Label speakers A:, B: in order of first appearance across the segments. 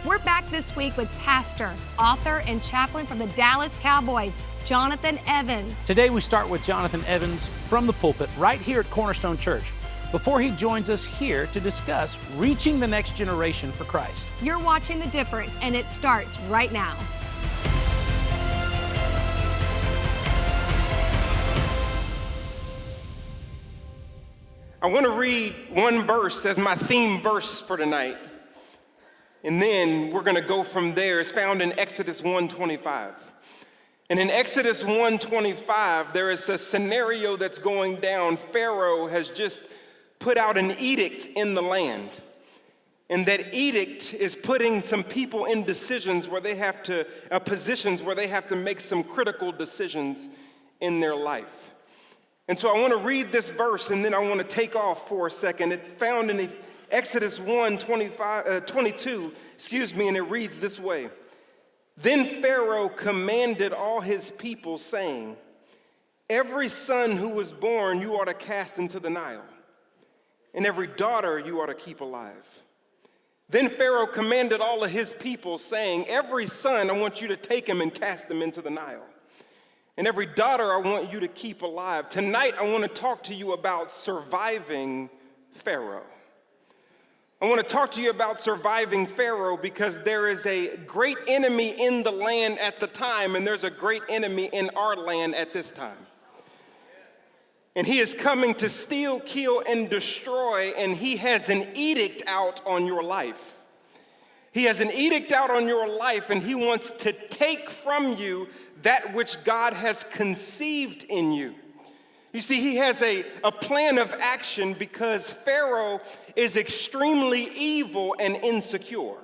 A: We're back this week with pastor, author, and chaplain from the Dallas Cowboys, Jonathan Evans.
B: Today we start with Jonathan Evans from the pulpit right here at Cornerstone Church before he joins us here to discuss reaching the next generation for Christ.
A: You're watching The Difference, and it starts right now.
C: I want to read one verse as my theme verse for tonight. And then we're going to go from there. It's found in Exodus 1:25. And in Exodus 1:25, there is a scenario that's going down. Pharaoh has just put out an edict in the land. And that edict is putting some people in positions where they have to make some critical decisions in their life. And so I want to read this verse, and then I want to take off for a second. It's found in Exodus 1:22, and it reads this way. Then Pharaoh commanded all his people, saying, every son who was born you ought to cast into the Nile, and every daughter you ought to keep alive. Then Pharaoh commanded all of his people, saying, every son I want you to take him and cast him into the Nile, and every daughter I want you to keep alive. Tonight I want to talk to you about surviving Pharaoh. I want to talk to you about surviving Pharaoh because there is a great enemy in the land at the time, and there's a great enemy in our land at this time. And he is coming to steal, kill, and destroy, and he has an edict out on your life. He has an edict out on your life, and he wants to take from you that which God has conceived in you. You see, he has a plan of action because Pharaoh is extremely evil and insecure.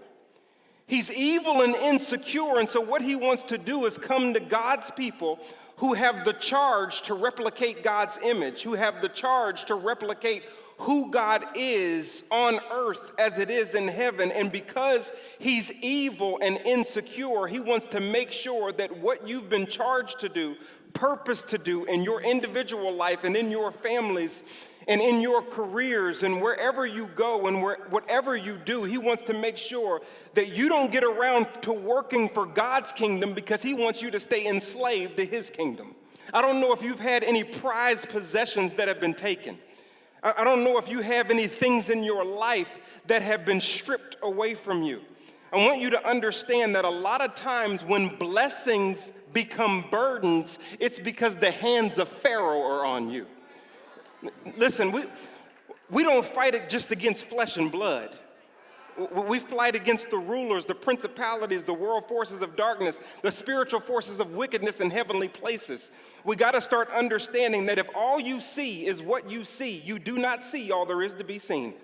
C: He's evil and insecure, and so what he wants to do is come to God's people who have the charge to replicate God's image, who have the charge to replicate who God is on earth as it is in heaven. And because he's evil and insecure, he wants to make sure that what you've been charged to do, purpose to do in your individual life and in your families and in your careers and wherever you go and whatever you do, he wants to make sure that you don't get around to working for God's kingdom because he wants you to stay enslaved to his kingdom. I don't know if you've had any prized possessions that have been taken. I don't know if you have any things in your life that have been stripped away from you. I want you to understand that a lot of times when blessings become burdens, it's because the hands of Pharaoh are on you. Listen, we don't fight it just against flesh and blood. We fight against the rulers, the principalities, the world forces of darkness, the spiritual forces of wickedness in heavenly places. We got to start understanding that if all you see is what you see, you do not see all there is to be seen.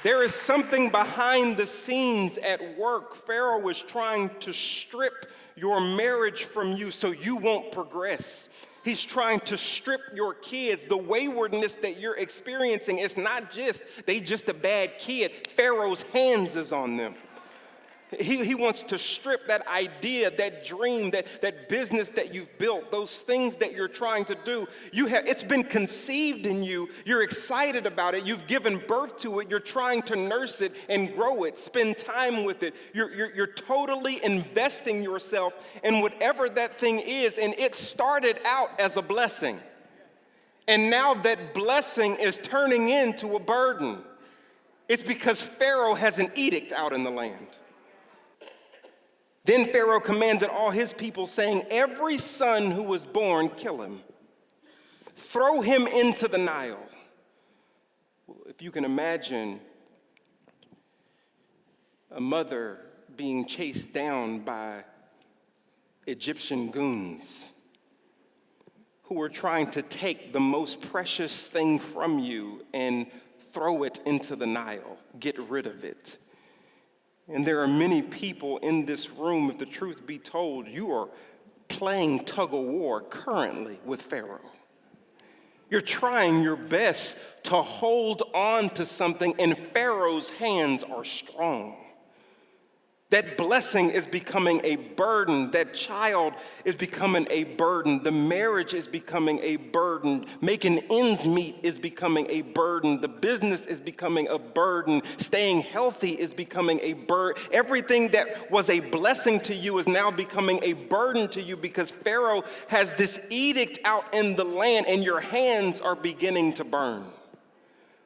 C: There is something behind the scenes at work. Pharaoh is trying to strip your marriage from you so you won't progress. He's trying to strip your kids. The waywardness that you're experiencing is not they just a bad kid. Pharaoh's hands is on them. He wants to strip that idea, that dream, that business that you've built, those things that you're trying to do. It's been conceived in you. You're excited about it. You've given birth to it. You're trying to nurse it and grow it, spend time with it. You're totally investing yourself in whatever that thing is, and it started out as a blessing. And now that blessing is turning into a burden. It's because Pharaoh has an edict out in the land. Then Pharaoh commanded all his people, saying, every son who was born, kill him. Throw him into the Nile. Well, if you can imagine a mother being chased down by Egyptian goons who were trying to take the most precious thing from you and throw it into the Nile, get rid of it. And there are many people in this room, if the truth be told, you are playing tug of war currently with Pharaoh. You're trying your best to hold on to something, and Pharaoh's hands are strong. That blessing is becoming a burden. That child is becoming a burden. The marriage is becoming a burden. Making ends meet is becoming a burden. The business is becoming a burden. Staying healthy is becoming a burden. Everything that was a blessing to you is now becoming a burden to you because Pharaoh has this edict out in the land and your hands are beginning to burn.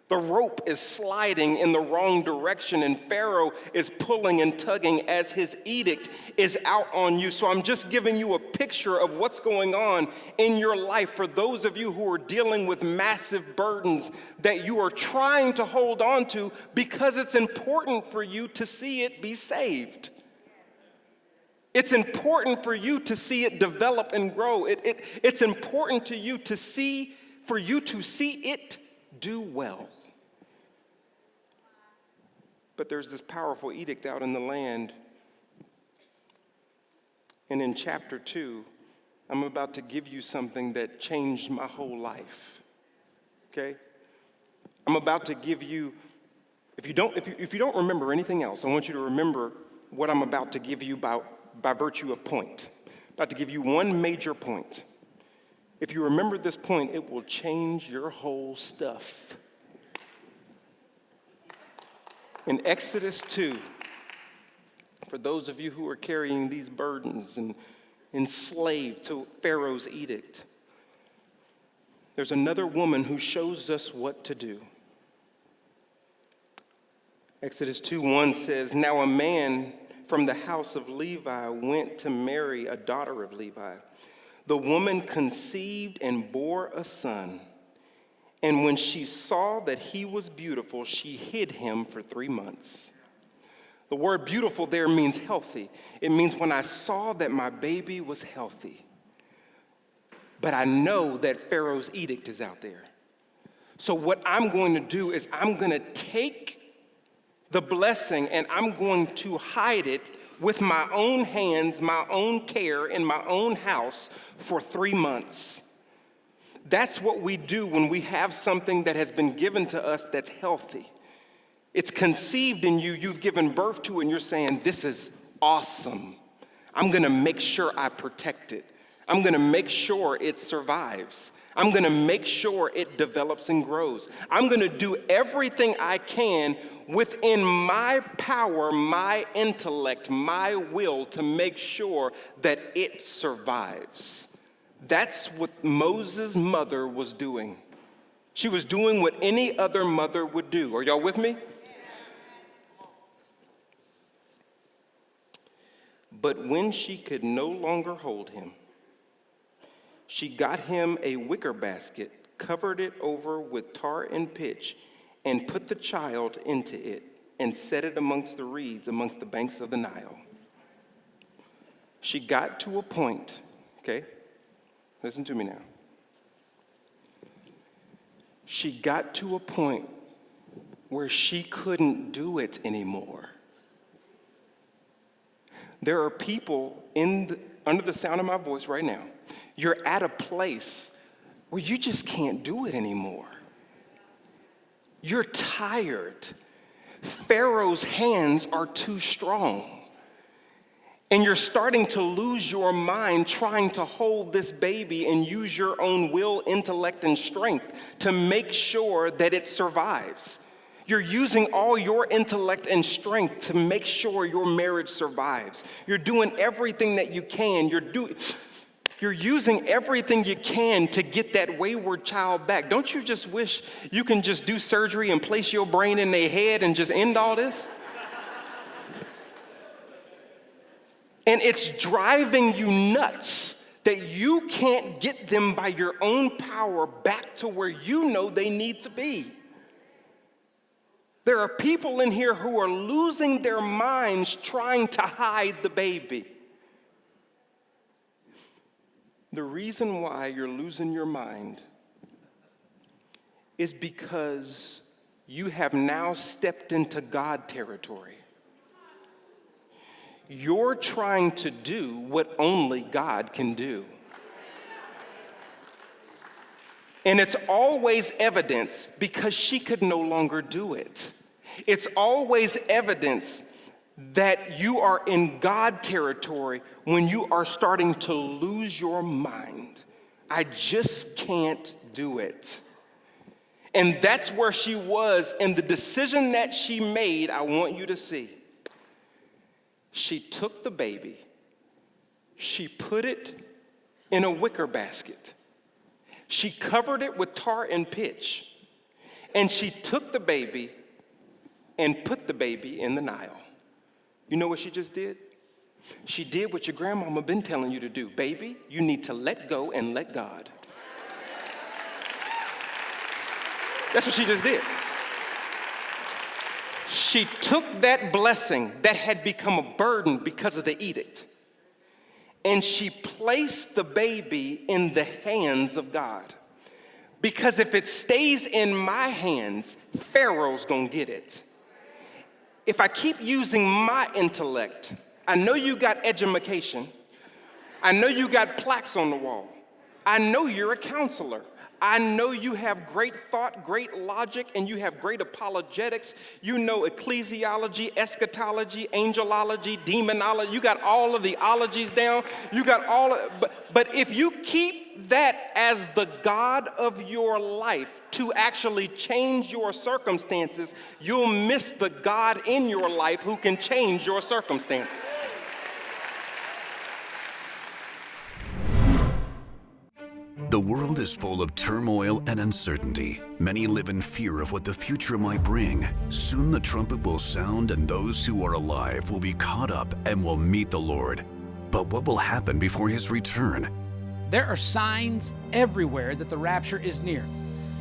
C: The rope is sliding in the wrong direction, and Pharaoh is pulling and tugging as his edict is out on you. So I'm just giving you a picture of what's going on in your life for those of you who are dealing with massive burdens that you are trying to hold on to because it's important for you to see it be saved. It's important for you to see it develop and grow. It's important to you to see, for you to see it do well. But there's this powerful edict out in the land. And in chapter 2, I'm about to give you something that changed my whole life. Okay? I'm about to give you, if you don't remember anything else, I want you to remember what I'm about to give you by virtue of point. I'm about to give you one major point. If you remember this point, it will change your whole stuff. In Exodus 2, for those of you who are carrying these burdens and enslaved to Pharaoh's edict, there's another woman who shows us what to do. Exodus 2:1 says, "Now a man from the house of Levi went to marry a daughter of Levi. The woman conceived and bore a son. And when she saw that he was beautiful, she hid him for 3 months." The word beautiful there means healthy. It means when I saw that my baby was healthy. But I know that Pharaoh's edict is out there. So what I'm going to do is I'm going to take the blessing and I'm going to hide it with my own hands, my own care, in my own house for 3 months. That's what we do when we have something that has been given to us that's healthy. It's conceived in you, you've given birth to it, and you're saying, this is awesome. I'm gonna make sure I protect it. I'm gonna make sure it survives. I'm gonna make sure it develops and grows. I'm gonna do everything I can within my power, my intellect, my will to make sure that it survives. That's what Moses' mother was doing. She was doing what any other mother would do. Are y'all with me? But when she could no longer hold him, she got him a wicker basket, covered it over with tar and pitch, and put the child into it, and set it amongst the reeds, amongst the banks of the Nile. She got to a point, okay? Listen to me now. She got to a point where she couldn't do it anymore. There are people under the sound of my voice right now. You're at a place where you just can't do it anymore. You're tired. Pharaoh's hands are too strong. And you're starting to lose your mind trying to hold this baby and use your own will, intellect, and strength to make sure that it survives. You're using all your intellect and strength to make sure your marriage survives. You're doing everything that you can. You're using everything you can to get that wayward child back. Don't you just wish you can just do surgery and place your brain in their head and just end all this? And it's driving you nuts that you can't get them by your own power back to where you know they need to be. There are people in here who are losing their minds trying to hide the baby. The reason why you're losing your mind is because you have now stepped into God territory. You're trying to do what only God can do. And it's always evidence because she could no longer do it. It's always evidence that you are in God territory when you are starting to lose your mind. I just can't do it. And that's where she was, and the decision that she made, I want you to see. She took the baby, she put it in a wicker basket. She covered it with tar and pitch, and she took the baby and put the baby in the Nile. You know what she just did? She did what your grandmama been telling you to do. Baby, you need to let go and let God. That's what she just did. She took that blessing that had become a burden because of the edict, and she placed the baby in the hands of God. Because if it stays in my hands, Pharaoh's gonna get it. If I keep using my intellect, I know you got edumacation. I know you got plaques on the wall. I know you're a counselor. I know you have great thought, great logic, and you have great apologetics. You know ecclesiology, eschatology, angelology, demonology. You got all of the ologies down. You got all of, but if you keep that as the God of your life to actually change your circumstances, you'll miss the God in your life who can change your circumstances.
D: The world is full of turmoil and uncertainty. Many live in fear of what the future might bring. Soon the trumpet will sound and those who are alive will be caught up and will meet the Lord. But what will happen before his return?
B: There are signs everywhere that the rapture is near.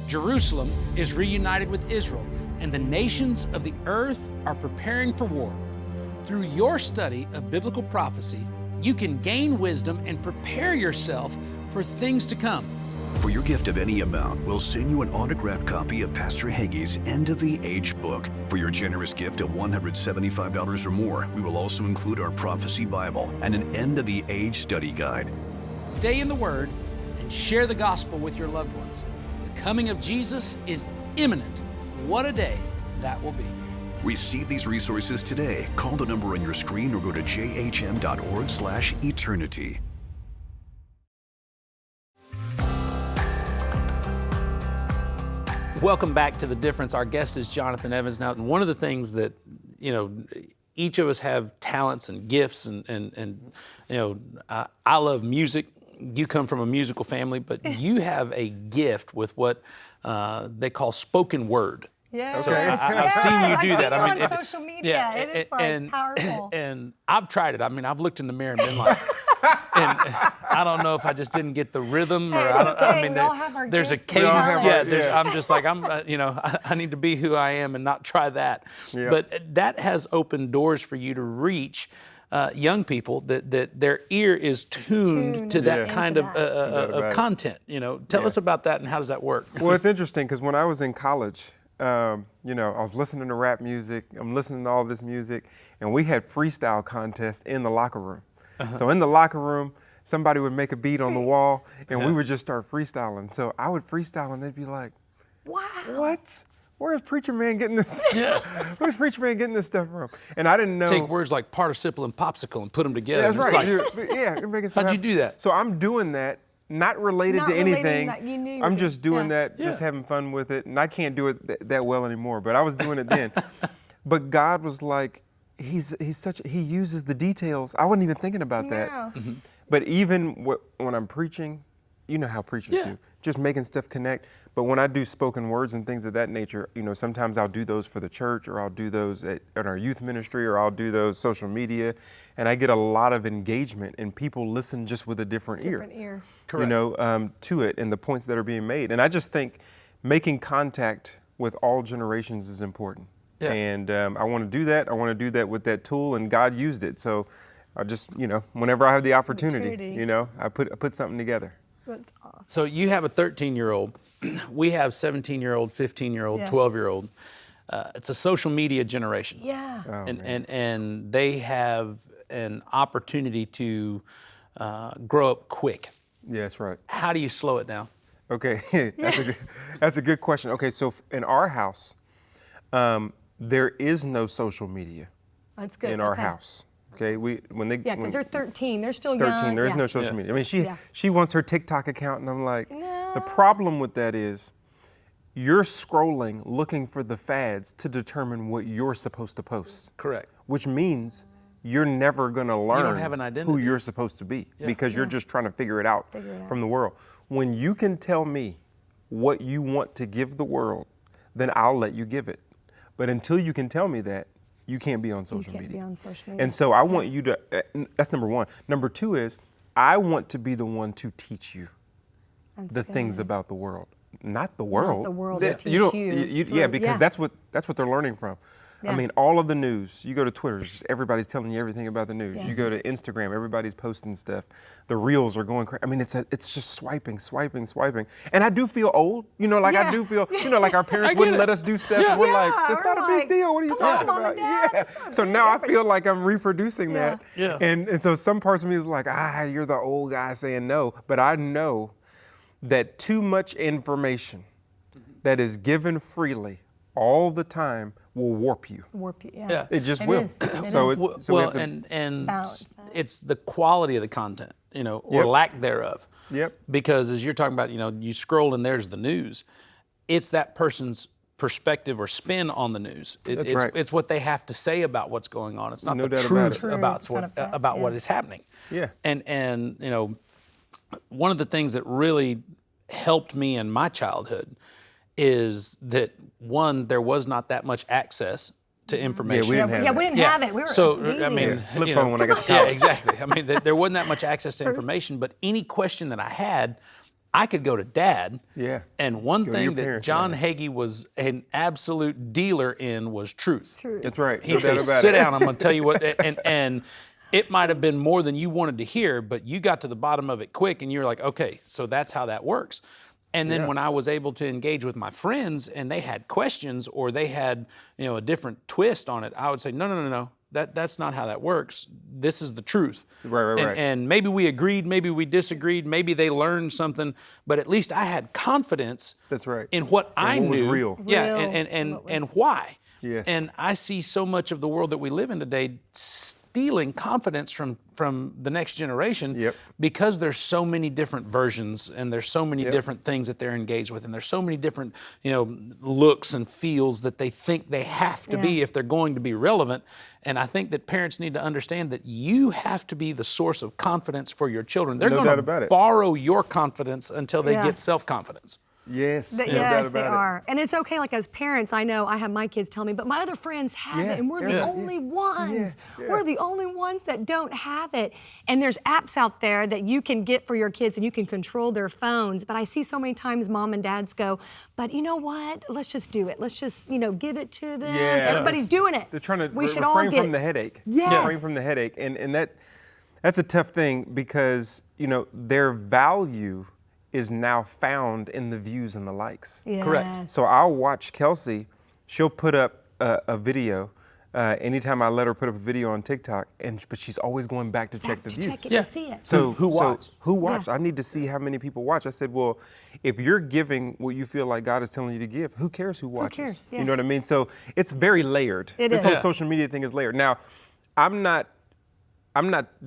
B: Jerusalem is reunited with Israel, and the nations of the earth are preparing for war. Through your study of biblical prophecy, you can gain wisdom and prepare yourself for things to come.
D: For your gift of any amount, we'll send you an autographed copy of Pastor Hagee's End of the Age book. For your generous gift of $175 or more, we will also include our Prophecy Bible and an End of the Age study guide.
B: Stay in the Word and share the gospel with your loved ones. The coming of Jesus is imminent. What a day that will be.
D: Receive these resources today. Call the number on your screen or go to jhm.org/eternity.
B: Welcome back to The Difference. Our guest is Jonathan Evans. Now, one of the things that, each of us have talents and gifts and I love music. You come from a musical family, but you have a gift with what they call spoken word.
A: Yeah.
B: So I've seen you do that.
A: On social media, it is powerful.
B: And I've tried it. I mean, I've looked in the mirror and been like, and I don't know if I just didn't get the rhythm, or there's a cadence. I'm just like I need to be who I am and not try that. Yeah. But that has opened doors for you to reach young people that their ear is tuned to that kind of content. Tell us about that and how does that work?
E: Well, it's interesting because when I was in college, I was listening to rap music. I'm listening to all this music, and we had freestyle contests in the locker room. Uh-huh. So in the locker room, somebody would make a beat on the wall, and we would just start freestyling. So I would freestyle, and they'd be like, "Wow, what? Where's Preacher Man getting this? Where's Preacher Man getting this stuff from?" And I didn't know.
B: Take words like participle and popsicle and put them together.
E: Yeah, that's right. You're making stuff
B: How'd you do that?
E: So I'm doing that. Not related to anything. I'm just doing that,
B: Yeah.
E: just having fun with it. And I can't do it that well anymore, but I was doing it then. But God was like, he uses the details. I wasn't even thinking about that.
B: Mm-hmm.
E: But even when I'm preaching, you know how preachers do, just making stuff connect. But when I do spoken words and things of that nature, sometimes I'll do those for the church, or I'll do those at our youth ministry, or I'll do those social media, and I get a lot of engagement, and people listen just with a different ear.
B: Correct.
E: To it and the points that are being made. And I just think making contact with all generations is important. Yeah. And I want to do that. I want to do that with that tool, and God used it. So I just, whenever I have the opportunity. I put something together.
A: That's awesome.
B: So you have a 13-year-old. We have 17-year-old, 15-year-old, 12-year-old. It's a social media generation.
A: Yeah.
E: Oh,
B: and they have an opportunity to grow up quick.
E: Yeah, that's right.
B: How do you slow it down?
E: Okay, that's a good question. Okay, so in our house, there is no social media.
A: That's good.
E: in our house. Okay,
A: because they're 13, they're still
E: 13,
A: young.
E: there is no social media. I mean, she wants her TikTok account, and I'm like,
A: No.
E: the problem with that is you're scrolling looking for the fads to determine what you're supposed to post.
B: Correct.
E: Which means you're never gonna learn
B: have an
E: who
B: identity.
E: you're supposed to be because you're just trying to figure it out from the world. When you can tell me what you want to give the world, then I'll let you give it. But until you can tell me that, you can't be on social media. And so I want you to, that's number one. Number two is, I want to be the one to teach you the things about the world. Not the world.
A: Not the world to teach you.
E: Yeah, because that's what they're learning from. I mean, all of the news, you go to Twitter, just everybody's telling you everything about the news. You go to Instagram, everybody's posting stuff. The reels are going crazy. I mean, it's just swiping. And I do feel old, I do feel, like our parents wouldn't let us do stuff. And we're like, it's not a big deal. What are you talking about? Yeah. So now I feel like I'm reproducing that.
B: Yeah.
E: And so some parts of me is like, you're the old guy saying no. But I know that too much information that is given freely all the time will warp you.
B: Yeah.
E: It just will.
B: And it's the quality of the content, or lack thereof.
E: Yep.
B: Because as you're talking about, you scroll and there's the news. It's that person's perspective or spin on the news. It's what they have to say about what's going on. It's not the truth about what is happening.
E: Yeah.
B: And one of the things that really helped me in my childhood is that, one, there was not that much access to information.
E: We didn't
A: have it. We were
B: flip
E: phone when I got to college.
B: Yeah, exactly. I mean, there wasn't that much access to information, but any question that I had, I could go to Dad.
E: Yeah.
B: And one thing that John Hagee was an absolute dealer in was truth.
E: That's right.
B: He said, sit down, I'm going to tell you what, and it might have been more than you wanted to hear, but you got to the bottom of it quick, and you're like, okay, so that's how that works. And then when I was able to engage with my friends and they had questions or they had, a different twist on it, I would say, no. That's not how that works. This is the truth.
E: Right.
B: And maybe we agreed, maybe we disagreed, maybe they learned something, but at least I had confidence in what I knew.
E: What was real.
B: Yeah, and why.
E: Yes.
B: And I see so much of the world that we live in today stealing confidence from the next generation because there's so many different versions and there's so many different things that they're engaged with and there's so many different looks and feels that they think they have to be if they're going to be relevant. And I think that parents need to understand that you have to be the source of confidence for your children. They're going to borrow your confidence until they get self-confidence.
E: Yes.
A: Yes, they are. And it's okay, like as parents, I know I have my kids tell me, but my other friends have it, and we're the only ones. We're the only ones that don't have it. And there's apps out there that you can get for your kids and you can control their phones. But I see so many times mom and dads go, but you know what? Let's just do it. Let's just, give it to them. Everybody's doing it.
E: They're trying to refrain from the headache.
A: Yes.
E: Refrain from the headache. And that's a tough thing because, their value is now found in the views and the likes.
A: Yes.
B: Correct.
E: So I'll watch Kelsey, she'll put up a video, anytime I let her put up a video on TikTok, but she's always going back to check the views.
A: Check it to see it.
E: So
B: who watched?
E: Who watched? I need to see how many people watch. I said, well, if you're giving what you feel like God is telling you to give, who cares who watches?
A: Who cares? Yeah.
E: You know what I mean? So it's very layered. This whole social media thing is layered. Now, I'm not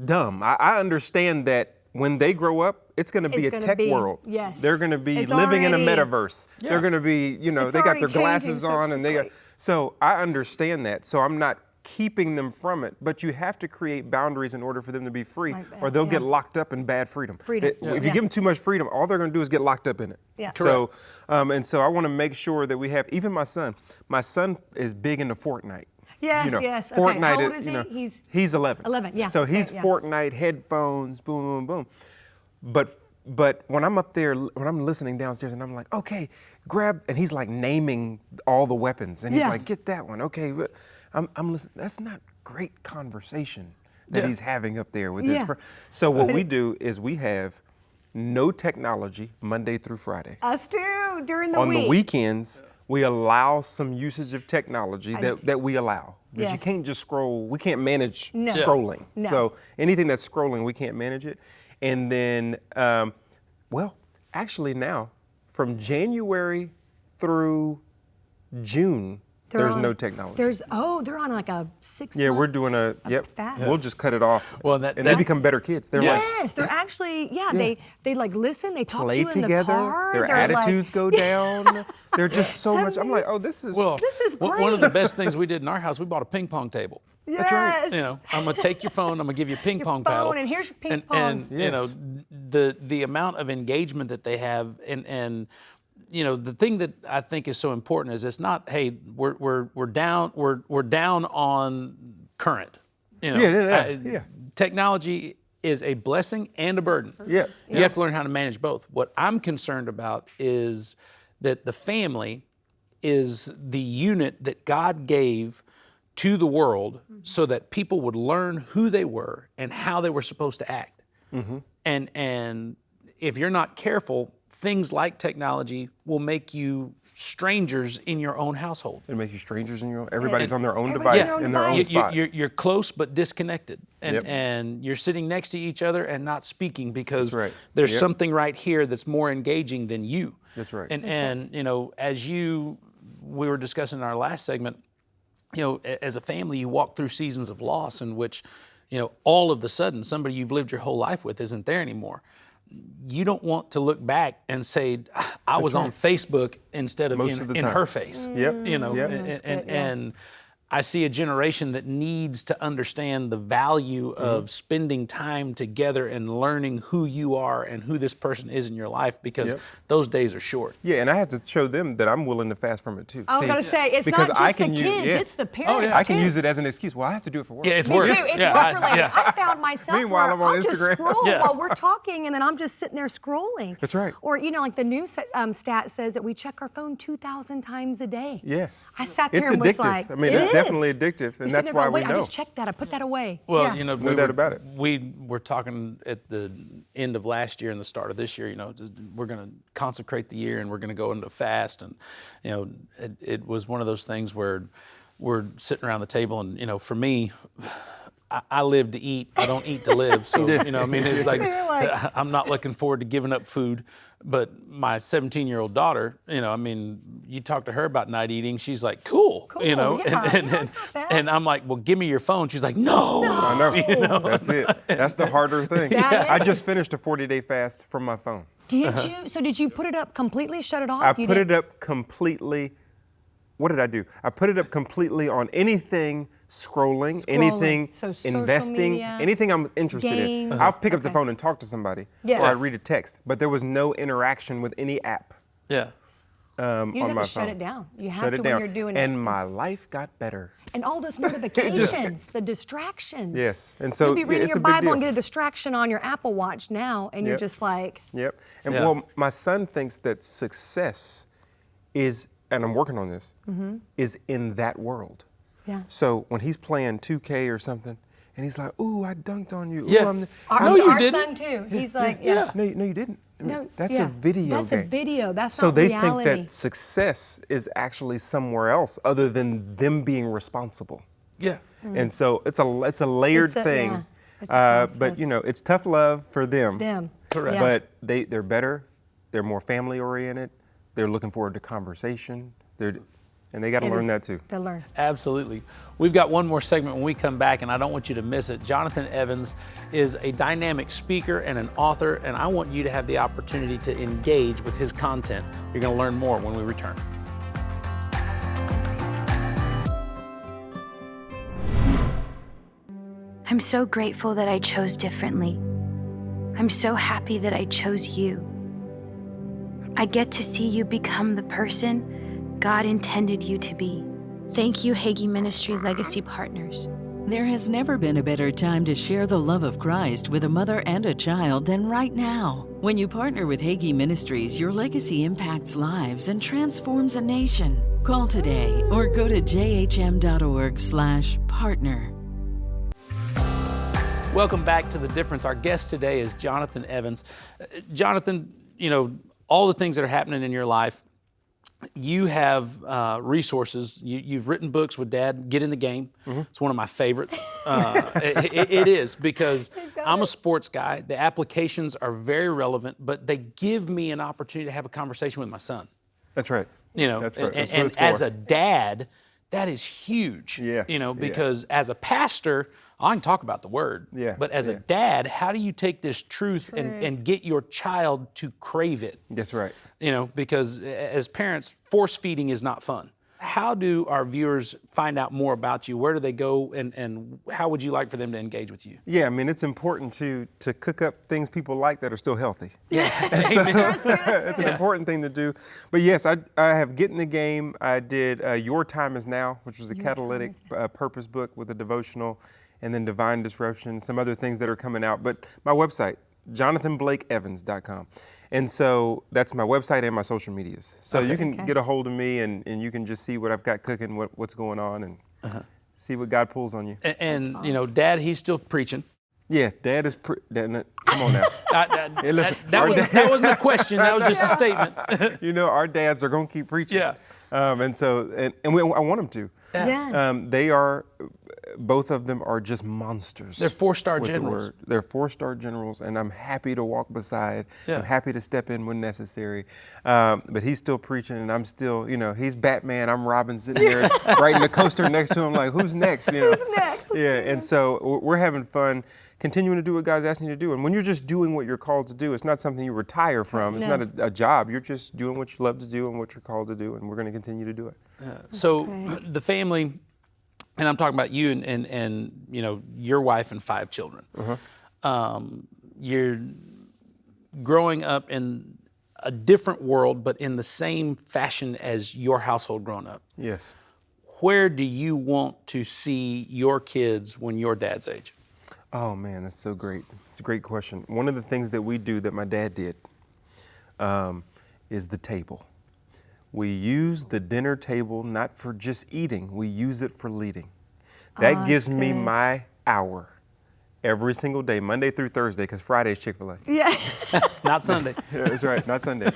E: dumb. I understand that when they grow up, it's going to be a tech world.
A: Yes.
E: They're going to be living in a metaverse. Yeah. They're going to be, they got their glasses on and they got. So I understand that. So I'm not keeping them from it, but you have to create boundaries in order for them to be free, or they'll get locked up in bad freedom. If you give them too much freedom, all they're going to do is get locked up in it.
A: Yeah.
E: So, and so I want to make sure that we have. Even my son is big into Fortnite.
A: Yes.
E: Fortnite,
A: okay. How old is he?
E: He's 11.
A: 11, yeah.
E: So he's Fortnite, headphones, boom, boom, boom. But when I'm up there, when I'm listening downstairs and I'm like, okay, grab, and he's like naming all the weapons. And he's like, get that one. Okay, I'm listening. That's not great conversation that he's having up there with his friend. So what we do is we have no technology Monday through Friday.
A: Us too, during the week.
E: On the weekends, we allow some usage of technology that we allow. But you can't just scroll. We can't manage scrolling.
A: No.
E: So anything that's scrolling, we can't manage it. And then, actually now, from January through June, There's no technology.
A: They're on like a 6
E: Yeah,
A: month,
E: we're doing
A: fast.
E: We'll just cut it off.
B: Well,
E: and they become better kids. They're
A: Yes, they're actually, they like listen, they talk
E: play
A: to you in
E: together.
A: the car.
E: Their
A: they're
E: attitudes go down. They're just so much. I'm like,
A: amazing.
E: this is
A: This is great.
B: One of the best things we did in our house, we bought a ping pong table.
A: Yes.
E: That's right.
B: You know, I'm gonna take your phone. I'm gonna give you a ping pong
A: phone,
B: paddle.
A: and here's your ping pong.
B: And you know, the amount of engagement that they have, and you know, the thing that I think is so important is it's not, hey, we're down on current. You know, technology is a blessing and a burden.
E: Yeah.
B: You have to learn how to manage both. What I'm concerned about is that the family is the unit that God gave to the world so that people would learn who they were and how they were supposed to act. And if you're not careful, things like technology will make you strangers in your own household.
E: It'll make you strangers in your own. Everybody's on their own device, in their own spot.
B: You're close but disconnected, and you're sitting next to each other and not speaking because there's something right here that's more engaging than you.
E: That's right.
B: And you know, as we were discussing in our last segment, you know, as a family, you walk through seasons of loss in which, you know, all of a sudden somebody you've lived your whole life with isn't there anymore. You don't want to look back and say, I was on Facebook instead of in her face. You know, and I see a generation that needs to understand the value of spending time together and learning who you are and who this person is in your life, because those days are short.
E: Yeah, and I have to show them that I'm willing to fast from it too.
A: I was going to say, it's not just the kids, it's the parents
E: I can use it as an excuse. Well, I have to do it for work.
B: Yeah, it's
A: Me
B: work.
A: too. It's work related. I found myself
E: Meanwhile, I'm on
A: I'll just
E: Instagram.
A: scroll while we're talking, and then I'm just sitting there scrolling.
E: That's right.
A: Or, you know, like the new stat says that we check our phone 2,000 times a day.
E: Yeah.
A: I sat there
E: It's
A: and was
E: addictive.
A: like,
E: I mean, it's definitely addictive, and that's why we know.
A: I just checked that. I put that away.
B: Well, you know,
E: no doubt about it.
B: We were talking at the end of last year and the start of this year, you know, we're going to consecrate the year and we're going to go into fast. And, you know, it was one of those things where we're sitting around the table and, you know, for me, I live to eat. I don't eat to live. So, you know, I mean, it's like I'm not looking forward to giving up food. But my 17-year-old daughter, you know, I mean, you talk to her about not eating, she's like, cool, you know, and I'm like, well, give me your phone. She's like, no.
E: I know.
B: You know?
E: That's it. That's the harder thing. I just finished a 40-day fast from my phone.
A: Did you? So did you put it up completely, shut it off?
E: I put it up completely. What did I do? I put it up completely on anything scrolling. Anything
A: so social
E: investing,
A: media,
E: anything I'm interested
A: games.
E: in. I'll pick up the phone and talk to somebody, or I read a text. But there was no interaction with any app.
B: Yeah.
A: You just
E: on
A: have
E: my
A: to shut
E: phone.
A: it down. You have
E: Shut
A: to
E: it down.
A: when you're doing it.
E: And my life got better.
A: And all those notifications, the distractions.
E: Yes, and so
A: you'll be reading
E: it's
A: your
E: a big
A: Bible
E: deal.
A: and get a distraction on your Apple Watch now, and you're just like.
E: Yep. And well, my son thinks that success is, and I'm working on this, is in that world.
A: Yeah.
E: So when he's playing 2K or something, and he's like, "Ooh, I dunked on you." Ooh,
B: Yeah.
A: Our son too. He's like,
E: No, you didn't. I mean,
A: No,
E: that's a video
A: That's
E: game.
A: a video. That's
E: So
A: not
E: they
A: reality.
E: think that success is actually somewhere else other than them being responsible.
B: Yeah.
E: And so it's a layered
A: It's a-
E: thing.
A: yeah, it's a
E: But
A: process.
E: you know, it's tough love for them.
B: Correct.
A: Yeah.
E: But they're better. They're more family oriented. They're looking forward to conversation. And they got to learn that too.
A: They'll learn.
B: Absolutely. We've got one more segment when we come back, and I don't want you to miss it. Jonathan Evans is a dynamic speaker and an author, and I want you to have the opportunity to engage with his content. You're going to learn more when we return.
F: I'm so grateful that I chose differently. I'm so happy that I chose you. I get to see you become the person God intended you to be. Thank you, Hagee Ministry Legacy Partners.
G: There has never been a better time to share the love of Christ with a mother and a child than right now. When you partner with Hagee Ministries, your legacy impacts lives and transforms a nation. Call today or go to jhm.org/partner.
B: Welcome back to The Difference. Our guest today is Jonathan Evans. Jonathan, you know, all the things that are happening in your life, you have resources. You've written books with Dad. Get in the Game. It's one of my favorites. It is, because I'm a sports guy. The applications are very relevant, but they give me an opportunity to have a conversation with my son.
E: That's right.
B: You know,
E: That's right. That's what
B: and
E: it's for.
B: as a dad, that is huge.
E: Yeah.
B: You know, because as a pastor, I can talk about the word.
E: Yeah.
B: But as a dad, how do you take this truth and get your child to crave it?
E: That's right.
B: You know, because as parents, force feeding is not fun. How do our viewers find out more about you? Where do they go, and how would you like for them to engage with you?
E: Yeah, I mean, it's important to cook up things people like that are still healthy.
B: Yeah.
E: It's an important thing to do. But yes, I have Get in the Game. I did Your Time Is Now, which was a catalytic purpose book with a devotional, and then Divine Disruption, some other things that are coming out. But my website, JonathanBlakeEvans.com. And so that's my website and my social medias. So you can get a hold of me, and you can just see what I've got cooking, what's going on, and see what God pulls on you.
B: And you know, Dad, he's still preaching.
E: Yeah, Dad is, come on now. Hey, listen,
B: that wasn't a question, that was just a statement.
E: You know, our dads are going to keep preaching.
B: Yeah.
E: And so, I want them to.
A: Yes.
E: They are, both of them are just monsters.
B: They're 4-star generals.
E: They're 4-star generals, and I'm happy to walk beside. I'm happy to step in when necessary. But he's still preaching, and I'm still, you know, he's Batman. I'm Robin sitting there writing the coaster next to him, like, who's next? You know?
A: Who's next?
E: And so we're having fun, continuing to do what God's asking you to do. And when you're just doing what you're called to do, it's not something you retire from. It's not a job. You're just doing what you love to do and what you're called to do, and we're going to continue to do it.
B: So the family, and I'm talking about you and you know, your wife and 5 children. You're growing up in a different world, but in the same fashion as your household growing up.
E: Yes.
B: Where do you want to see your kids when you're dad's age?
E: Oh man, that's so great. It's a great question. One of the things that we do that my dad did is the table. We use the dinner table not for just eating, we use it for leading. That gives me my hour every single day, Monday through Thursday, because Friday's Chick-fil-A.
A: Yeah.
B: Not Sunday.
E: Yeah, that's right, not Sunday.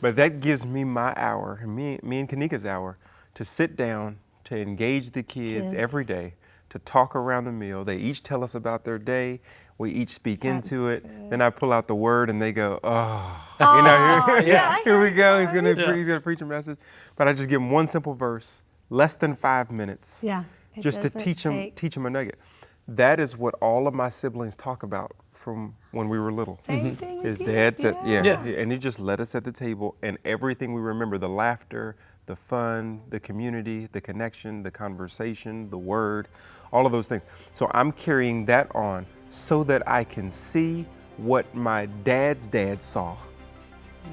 E: But that gives me my hour, and me and Kanika's hour, to sit down, to engage the kids every day, to talk around the meal. They each tell us about their day. We each speak into it. Then I pull out the word, and they go, you know, here we go. He's gonna preach a message. But I just give them one simple verse, less than 5 minutes.
A: Yeah.
E: Just to teach them a nugget. That is what all of my siblings talk about from when we were little.
A: Same thing with
E: His
A: you.
E: dad said, and he just led us at the table, and everything we remember, the laughter, the fun, the community, the connection, the conversation, the word, all of those things. So I'm carrying that on so that I can see what my dad's dad saw.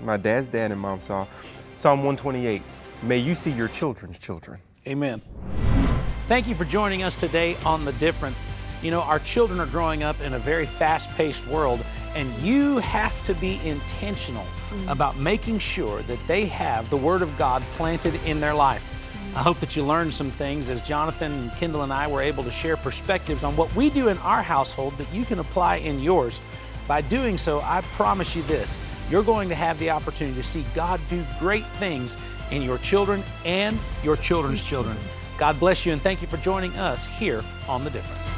E: My dad's dad and mom saw. Psalm 128, may you see your children's children.
B: Amen. Thank you for joining us today on The Difference. You know, our children are growing up in a very fast-paced world, and you have to be intentional about making sure that they have the Word of God planted in their life. I hope that you learned some things as Jonathan, Kendal, and I were able to share perspectives on what we do in our household that you can apply in yours. By doing so, I promise you this, you're going to have the opportunity to see God do great things in your children and your children's children. God bless you, and thank you for joining us here on The Difference.